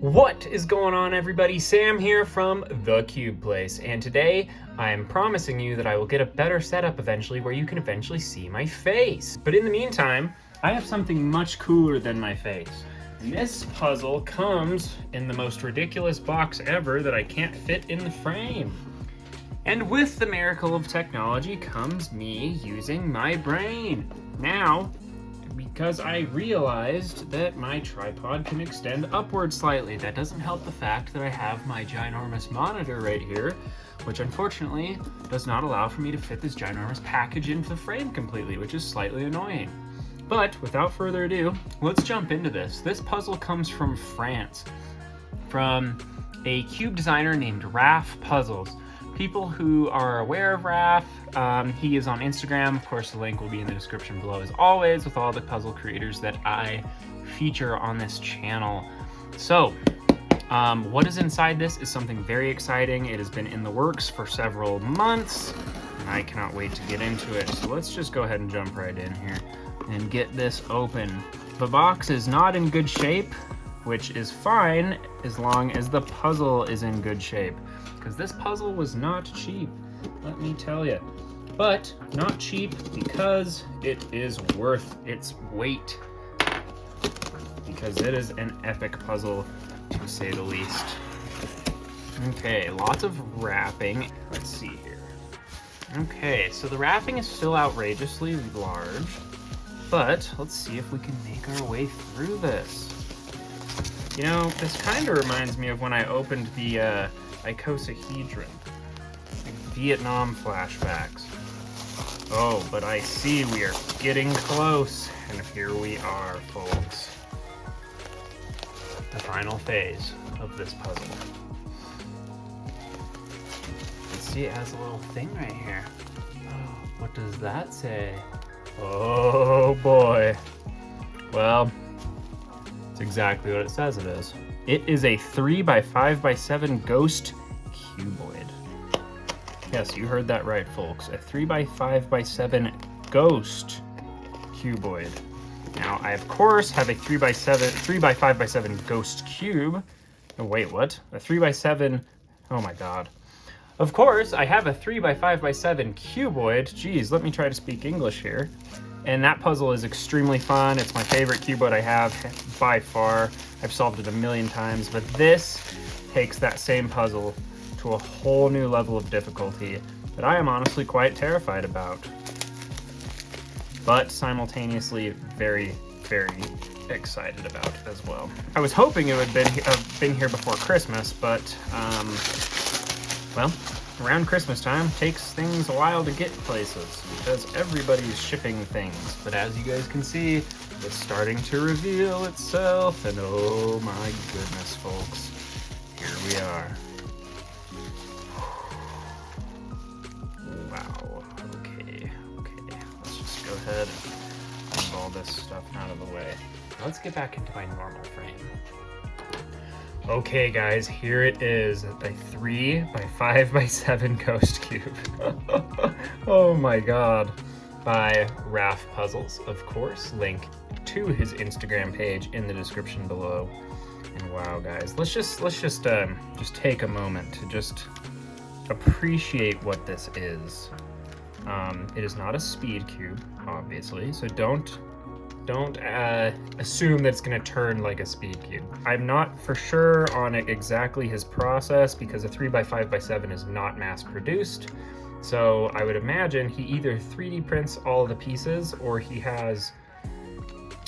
What is going on, everybody? Sam here from The Cube Place, and today I am promising you that I will get a better setup eventually where you can eventually see my face. But in the meantime, I have something much cooler than my face. And this puzzle comes in the most ridiculous box ever that I can't fit in the frame. And with the miracle of technology comes me using my brain. Now, because I realized that my tripod can extend upward slightly. That doesn't help the fact that I have my ginormous monitor right here, which unfortunately does not allow for me to fit this ginormous package into the frame completely, which is slightly annoying. But without further ado, let's jump into this. This puzzle comes from France, from a cube designer named Raph Puzzles. People who are aware of Raph, he is on Instagram. Of course, the link will be in the description below as always, with all the puzzle creators that I feature on this channel. So, what is inside this is something very exciting. It has been in the works for several months, and I cannot wait to get into it. So let's just go ahead and jump right in here and get this open. The box is not in good shape, which is fine as long as the puzzle is in good shape. Because this puzzle was not cheap, let me tell you. But not cheap because it is worth its weight. Because it is an epic puzzle, to say the least. Okay, lots of wrapping. Let's see here. Okay, so the wrapping is still outrageously large, but let's see if we can make our way through this. You know, this kind of reminds me of when I opened the icosahedron, like Vietnam flashbacks. Oh, but I see we are getting close, and here we are, folks. The final phase of this puzzle. Let's see, it has a little thing right here. Oh, what does that say? Oh boy. Well, it's exactly what it says it is. It is a 3x5x7 ghost cuboid. Yes, you heard that right, folks. A 3x5x7 ghost cuboid. Now, I of course have a 3x5x7 ghost cube. Oh, wait, what? A 3x7. Oh my god. Of course, I have a 3x5x7 cuboid. Geez, let me try to speak English here. And that puzzle is extremely fun. It's my favorite cuboid I have by far. I've solved it a million times, but this takes that same puzzle to a whole new level of difficulty that I am honestly quite terrified about. But simultaneously very, very excited about as well. I was hoping it would have been here before Christmas, but well, around Christmas time takes things a while to get places because everybody's shipping things. But as you guys can see, it's starting to reveal itself, and oh my goodness, folks, here we are. Wow, okay, let's just go ahead and move all this stuff out of the way. Let's get back into my normal frame. Okay guys, here it is, a 3x5x7 ghost cube. Oh my god. By Raph Puzzles, of course. Link to his Instagram page in the description below. And wow guys, let's just take a moment to just appreciate what this is. It is not a speed cube, obviously, so don't assume that it's going to turn like a speed cube. I'm not for sure on exactly his process because a 3x5x7 is not mass produced. So I would imagine he either 3D prints all of the pieces or he has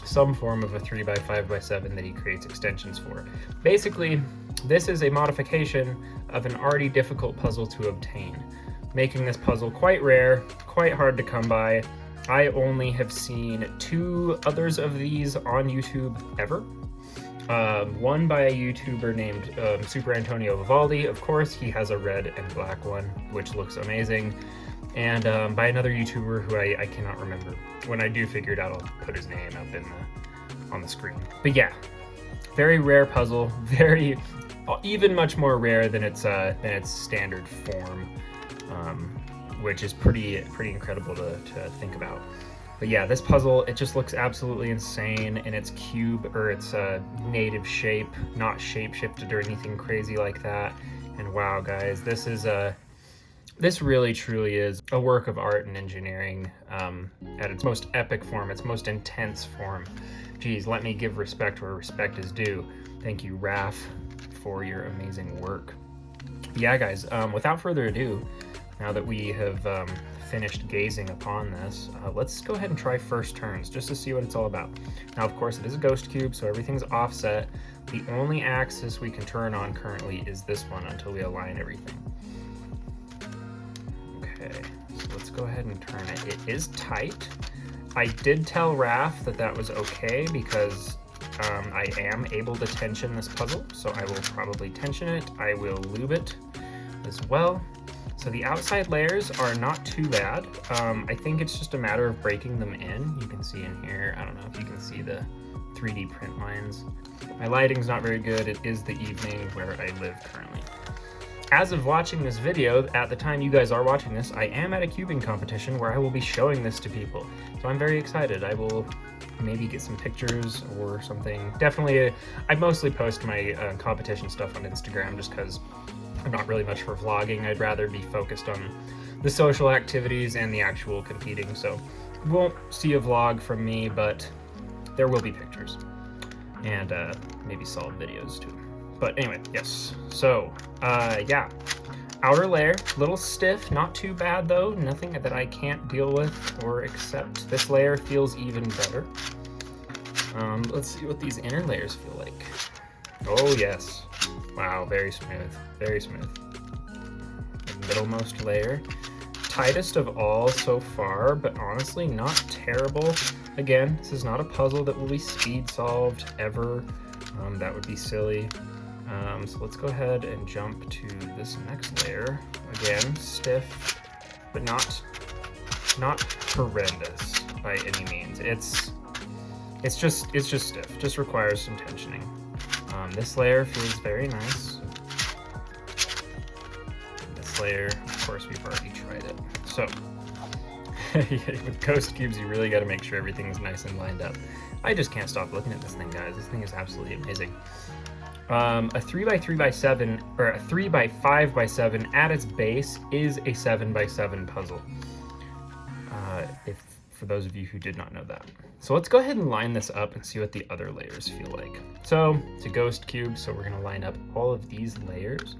some form of a 3x5x7 that he creates extensions for. Basically, this is a modification of an already difficult puzzle to obtain, making this puzzle quite rare, quite hard to come by. I only have seen 2 others of these on YouTube ever. One by a YouTuber named Super Antonio Vivaldi. Of course, he has a red and black one, which looks amazing. And by another YouTuber who I cannot remember. When I do figure it out, I'll put his name up on the screen. But yeah, very rare puzzle. Even much more rare than its standard form. Which is pretty incredible to think about. But yeah, this puzzle, it just looks absolutely insane in its cube, or its native shape, not shape shifted or anything crazy like that. And wow, guys, this really truly is a work of art and engineering at its most epic form, its most intense form. Geez, let me give respect where respect is due. Thank you, Raph, for your amazing work. Yeah, guys, without further ado, now that we have finished gazing upon this, let's go ahead and try first turns just to see what it's all about. Now, of course, it is a ghost cube, so everything's offset. The only axis we can turn on currently is this one until we align everything. Okay, so let's go ahead and turn it. It is tight. I did tell Raph that that was okay because I am able to tension this puzzle, so I will probably tension it. I will lube it as well. So the outside layers are not too bad. I think it's just a matter of breaking them in. You can see in here, I don't know if you can see the 3D print lines. My lighting's not very good. It is the evening where I live currently. As of watching this video, at the time you guys are watching this, I am at a cubing competition where I will be showing this to people. So I'm very excited. I will maybe get some pictures or something. Definitely, I mostly post my competition stuff on Instagram just because I'm not really much for vlogging. I'd rather be focused on the social activities and the actual competing. So you won't see a vlog from me, but there will be pictures and maybe solved videos too. But anyway, yes. So yeah, outer layer, a little stiff, not too bad though. Nothing that I can't deal with or accept. This layer feels even better. Let's see what these inner layers feel like. Oh yes. Wow, very smooth, very smooth. The middlemost layer, tightest of all so far, but honestly not terrible. Again, this is not a puzzle that will be speed solved ever. That would be silly. So let's go ahead and jump to this next layer. Again, stiff, but not horrendous by any means. It's just stiff. Just requires some tensioning. This layer feels very nice. This layer, of course, we've already tried it. So, with ghost cubes, you really got to make sure everything's nice and lined up. I just can't stop looking at this thing, guys. This thing is absolutely amazing. A 3x3x7 or a 3x5x7 at its base is a 7x7 puzzle. For those of you who did not know that. So let's go ahead and line this up and see what the other layers feel like. So it's a ghost cube, so we're gonna line up all of these layers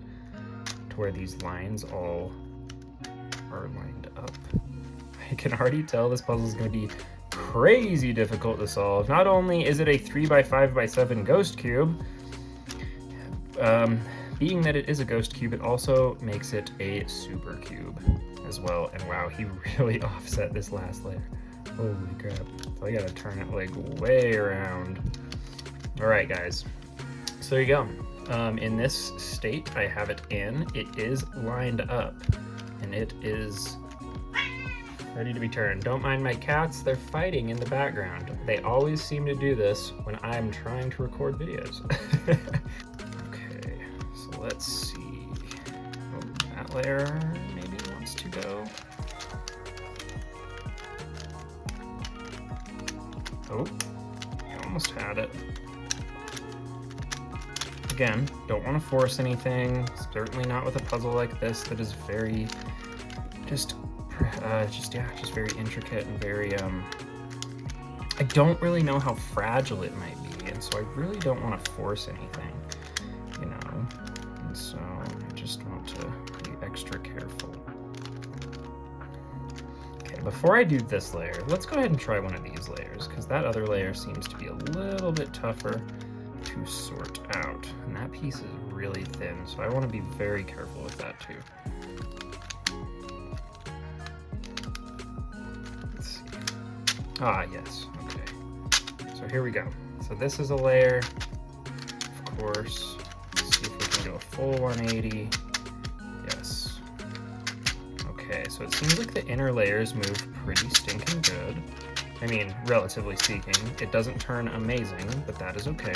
to where these lines all are lined up. I can already tell this puzzle is gonna be crazy difficult to solve. Not only is it a 3x5x7 ghost cube, being that it is a ghost cube, it also makes it a super cube as well. And wow, he really offset this last layer. Holy crap. So I gotta turn it like way around. All right, guys. So there you go. In this state, I have it in. It is lined up and it is ready to be turned. Don't mind my cats, they're fighting in the background. They always seem to do this when I'm trying to record videos. Okay, so let's see. Oh, that layer maybe wants to go. Oh, I almost had it. Again, don't want to force anything, certainly not with a puzzle like this that is very, just very intricate and very, I don't really know how fragile it might be, and so I really don't want to force anything, you know, and so I just want to be extra careful. Okay, before I do this layer, let's go ahead and try one of these layers, because that other layer seems to be a little bit tougher to sort out, and that piece is really thin, so I want to be very careful with that too. Let's see. Ah, yes, okay. So here we go. So this is a layer, of course. Let's see if we can do a full 180. Yes. Okay, so it seems like the inner layers move pretty stinking good. I mean, relatively speaking. It doesn't turn amazing, but that is okay.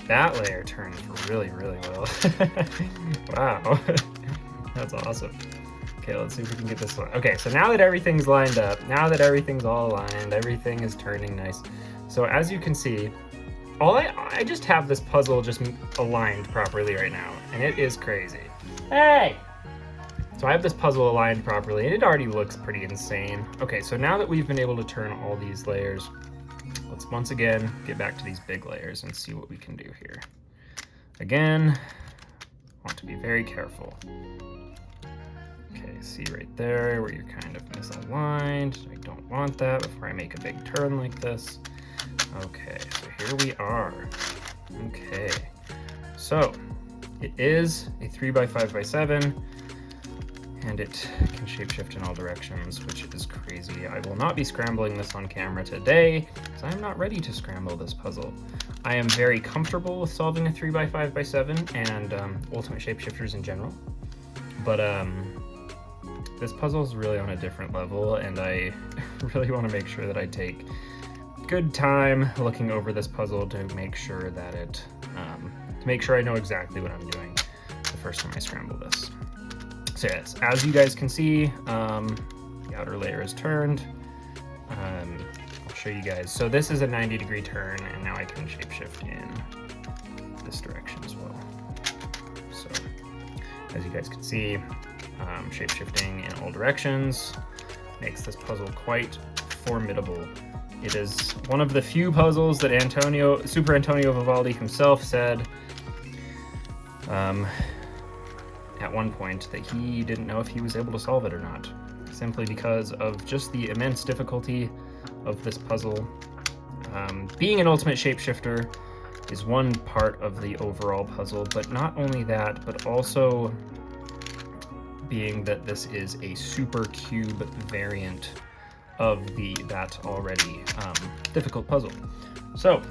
That layer turns really, really well. Wow. That's awesome. Okay, let's see if we can get this one. Okay, so now that everything's lined up, now that everything's all aligned, everything is turning nice. So as you can see, I just have this puzzle just aligned properly right now, and it is crazy. Hey! So I have this puzzle aligned properly, and it already looks pretty insane. Okay, so now that we've been able to turn all these layers, let's once again get back to these big layers and see what we can do here. Again, want to be very careful. Okay, see right there where you're kind of misaligned. I don't want that before I make a big turn like this. Okay, so here we are. Okay, so it is a 3x5x7, and it can shapeshift in all directions, which is crazy. I will not be scrambling this on camera today, because I'm not ready to scramble this puzzle. I am very comfortable with solving a 3x5x7 and ultimate shapeshifters in general, but this puzzle is really on a different level, and I really want to make sure that I take good time looking over this puzzle to make sure that I know exactly what I'm doing the first time I scramble this. So yes, as you guys can see, the outer layer is turned. I'll show you guys. So this is a 90-degree turn, and now I can shapeshift in this direction as well. So as you guys can see, shapeshifting in all directions makes this puzzle quite formidable. It is one of the few puzzles that Super Antonio Vivaldi himself said at one point that he didn't know if he was able to solve it or not, simply because of just the immense difficulty of this puzzle. Being an ultimate shapeshifter is one part of the overall puzzle, but not only that, but also being that this is a super cube variant of that already difficult puzzle. So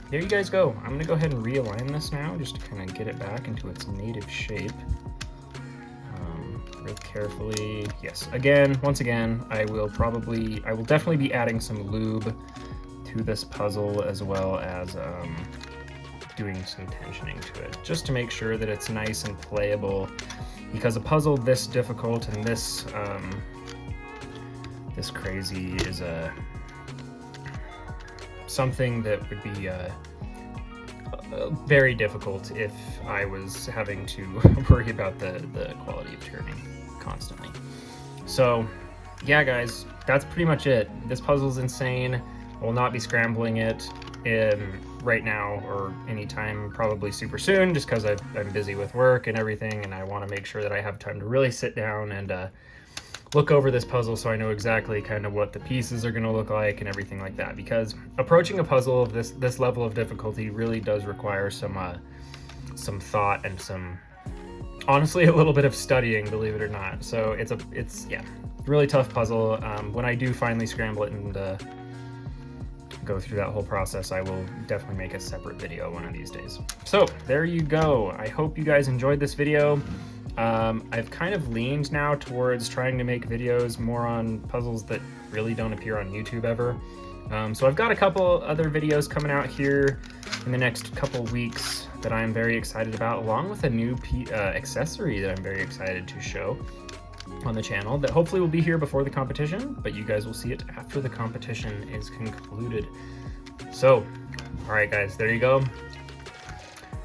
there you guys go. I'm gonna go ahead and realign this now just to kind of get it back into its native shape. Real carefully. Yes, once again, I will definitely be adding some lube to this puzzle, as well as doing some tensioning to it, just to make sure that it's nice and playable, because a puzzle this difficult and this crazy is something that would be very difficult if I was having to worry about the quality of turning constantly. So yeah, guys, that's pretty much it. This puzzle's insane. I will not be scrambling it right now or anytime probably super soon, just because I'm busy with work and everything, and I want to make sure that I have time to really sit down and look over this puzzle so I know exactly kind of what the pieces are going to look like and everything like that, because approaching a puzzle of this level of difficulty really does require some thought and honestly a little bit of studying, believe it or not. So it's really tough puzzle. When I do finally scramble it and go through that whole process, I will definitely make a separate video one of these days. So there you go. I hope you guys enjoyed this video. I've kind of leaned now towards trying to make videos more on puzzles that really don't appear on YouTube ever. So I've got a couple other videos coming out here in the next couple weeks that I'm very excited about, along with a new accessory that I'm very excited to show on the channel that hopefully will be here before the competition, but you guys will see it after the competition is concluded. So, all right guys, there you go.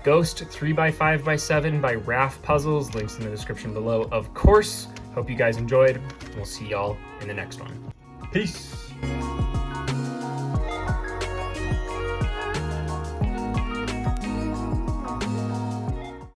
Ghost 3x5x7 by Raf Puzzles, links in the description below, of course. Hope you guys enjoyed. We'll see y'all in the next one. Peace.